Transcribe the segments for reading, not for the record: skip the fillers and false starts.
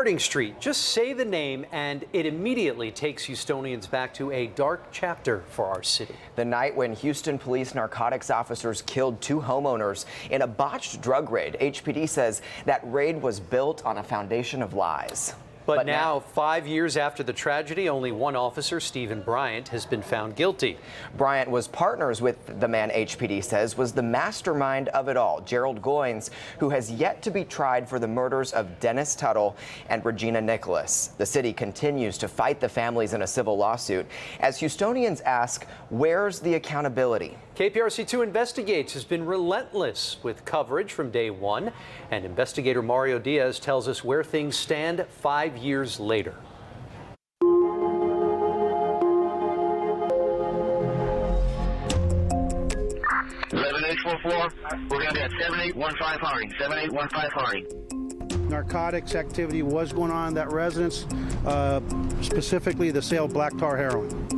Street. Just say the name and it immediately takes Houstonians back to a dark chapter for our city. The night when Houston police narcotics officers killed 2 homeowners in a botched drug raid. HPD says that raid was built on a foundation of lies. But now, 5 years after the tragedy, only one officer, Stephen Bryant, has been found guilty. Bryant was partners with the man HPD says was the mastermind of it all, Gerald Goins, who has yet to be tried for the murders of Dennis Tuttle and Regina Nicholas. The city continues to fight the families in a civil lawsuit as Houstonians ask, where's the accountability? KPRC2 Investigates has been relentless with coverage from day one, and investigator Mario Diaz tells us where things stand 5 years later. 11-844, we're going to be at 7815 Harding, 7815 Harding. Narcotics activity was going on in that residence, specifically the sale of black tar heroin.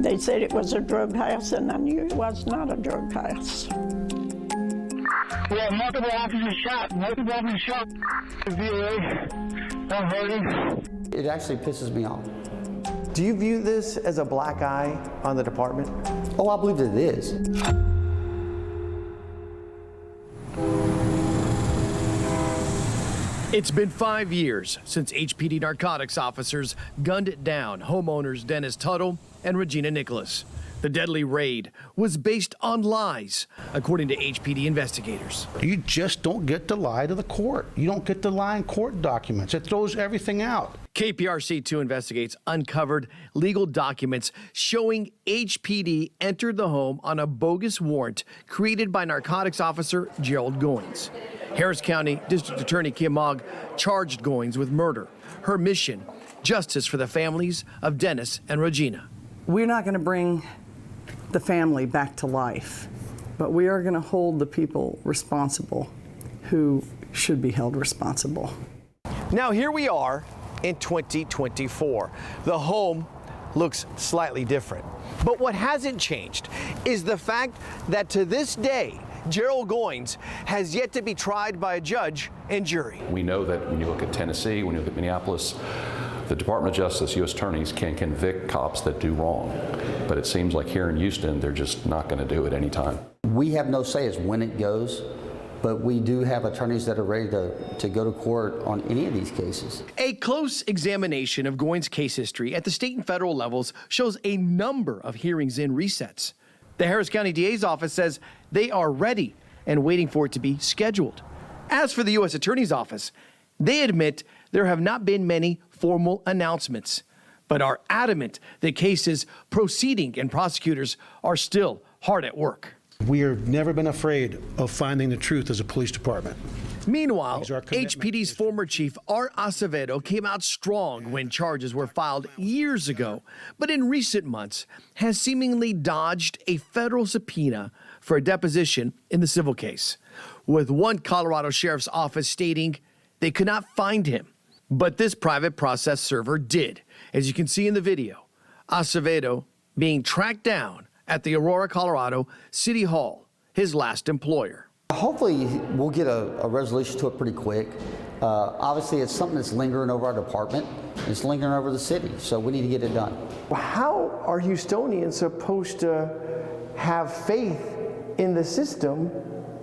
They said it was a drug house, and I knew it was not a drug house. Well, multiple officers shot. It actually pisses me off. Do you view this as a black eye on the department? Oh, I believe that it is. It's been 5 years since HPD narcotics officers gunned down homeowners Dennis Tuttle and Regina Nicholas. The deadly raid was based on lies, according to HPD investigators. You just don't get to lie to the court. You don't get to lie in court documents. It throws everything out. KPRC2 Investigates uncovered legal documents showing HPD entered the home on a bogus warrant created by narcotics officer Gerald Goins. Harris County District Attorney Kim Mogg charged Goins with murder. Her mission, justice for the families of Dennis and Regina. We're not going to bring the family back to life, but we are going to hold the people responsible who should be held responsible. Now here we are in 2024. The home looks slightly different. But what hasn't changed is the fact that to this day, Gerald Goins has yet to be tried by a judge and jury. We know that when you look at Tennessee, when you look at Minneapolis, the Department of Justice, U.S. attorneys can convict cops that do wrong. But it seems like here in Houston, they're just not going to do it anytime. We have no say as when it goes, but we do have attorneys that are ready to go to court on any of these cases. A close examination of Goins' case history at the state and federal levels shows a number of hearings in resets. The Harris County DA's office says they are ready and waiting for it to be scheduled. As for the U.S. Attorney's Office, they admit there have not been many formal announcements, but are adamant the case is proceeding and prosecutors are still hard at work. We have never been afraid of finding the truth as a police department. Meanwhile, HPD's former chief, Art Acevedo, came out strong when charges were filed years ago, but in recent months has seemingly dodged a federal subpoena for a deposition in the civil case, with one Colorado sheriff's office stating they could not find him. But this private process server did, as you can see in the video. Acevedo being tracked down at the Aurora, Colorado City Hall, his last employer. Hopefully we'll get a resolution to it pretty quick. Obviously it's something that's lingering over our department. It's lingering over the city, so we need to get it done. How are Houstonians supposed to have faith in the system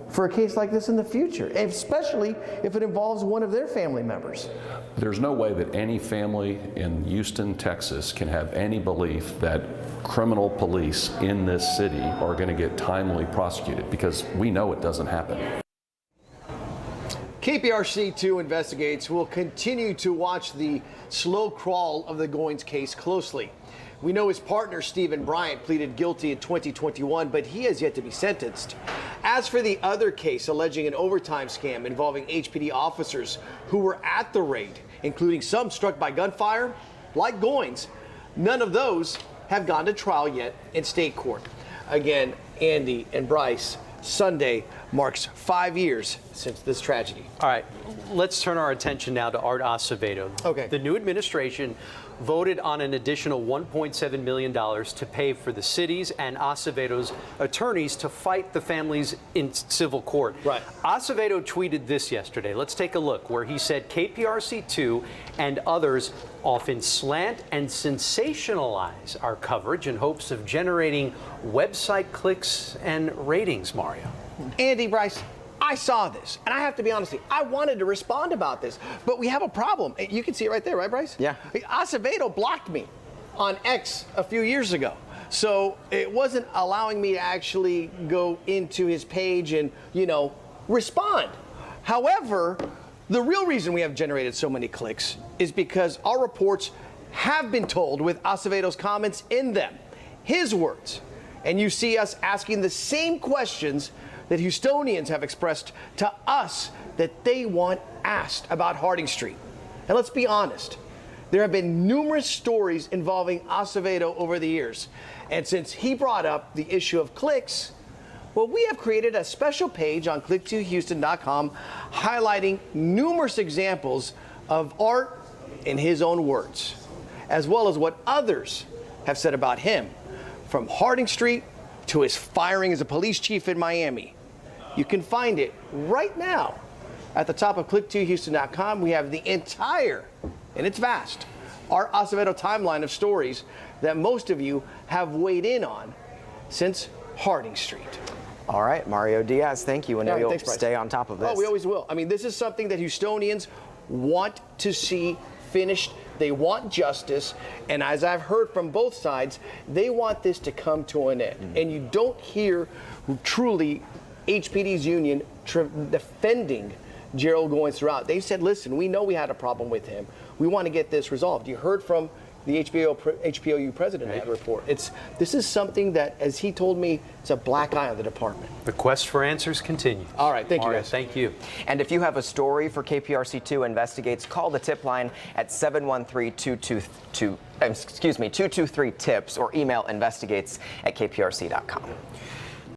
for a case like this in the future, especially if it involves one of their family members? There's no way that any family in Houston, Texas can have any belief that criminal police in this city are going to get timely prosecuted, because we know it doesn't happen. KPRC2 Investigates will continue to watch the slow crawl of the Goins case closely. We know his partner, Stephen Bryant, pleaded guilty in 2021, but he has yet to be sentenced. As for the other case alleging an overtime scam involving HPD officers who were at the raid, including some struck by gunfire, like Goins, none of those have gone to trial yet in state court. Again, Andy and Bryce, Sunday marks 5 years since this tragedy. All right, let's turn our attention now to Art Acevedo. Okay. The new administration voted on an additional $1.7 million to pay for the city's and Acevedo's attorneys to fight the families in civil court. Right. Acevedo tweeted this yesterday. Let's take a look, where he said KPRC2 and others often slant and sensationalize our coverage in hopes of generating website clicks and ratings, Mario. Andy, Bryce, I saw this, and I have to be honest with you, I wanted to respond about this, but we have a problem. You can see it right there, right, Bryce? Yeah. Acevedo blocked me on X a few years ago, so it wasn't allowing me to actually go into his page and, respond. However, the real reason we have generated so many clicks is because our reports have been told with Acevedo's comments in them, his words, and you see us asking the same questions that Houstonians have expressed to us that they want asked about Harding Street. And let's be honest, there have been numerous stories involving Acevedo over the years. And since he brought up the issue of clicks, well, we have created a special page on click2houston.com highlighting numerous examples of Art in his own words, as well as what others have said about him, from Harding Street to his firing as a police chief in Miami. You can find it right now at the top of click2houston.com. We have the entire, and it's vast, Art Acevedo timeline of stories that most of you have weighed in on since Harding Street. All right, Mario Diaz, thank you. I know you'll thanks, Bryce. stay on top of this. Oh, we always will. I mean, this is something that Houstonians want to see finished. They want justice, and as I've heard from both sides, they want this to come to an end. And you don't hear truly HPD's union defending Gerald Goins throughout. They said, listen, we know we had a problem with him. We want to get this resolved. You heard from the HPOU president in that report. This is something that, as he told me, it's a black eye on the department. The quest for answers continues. All right, thank you, Mario, guys. thank you. And if you have a story for KPRC2 Investigates, call the tip line at 713-223-TIPS or email investigates@kprc.com.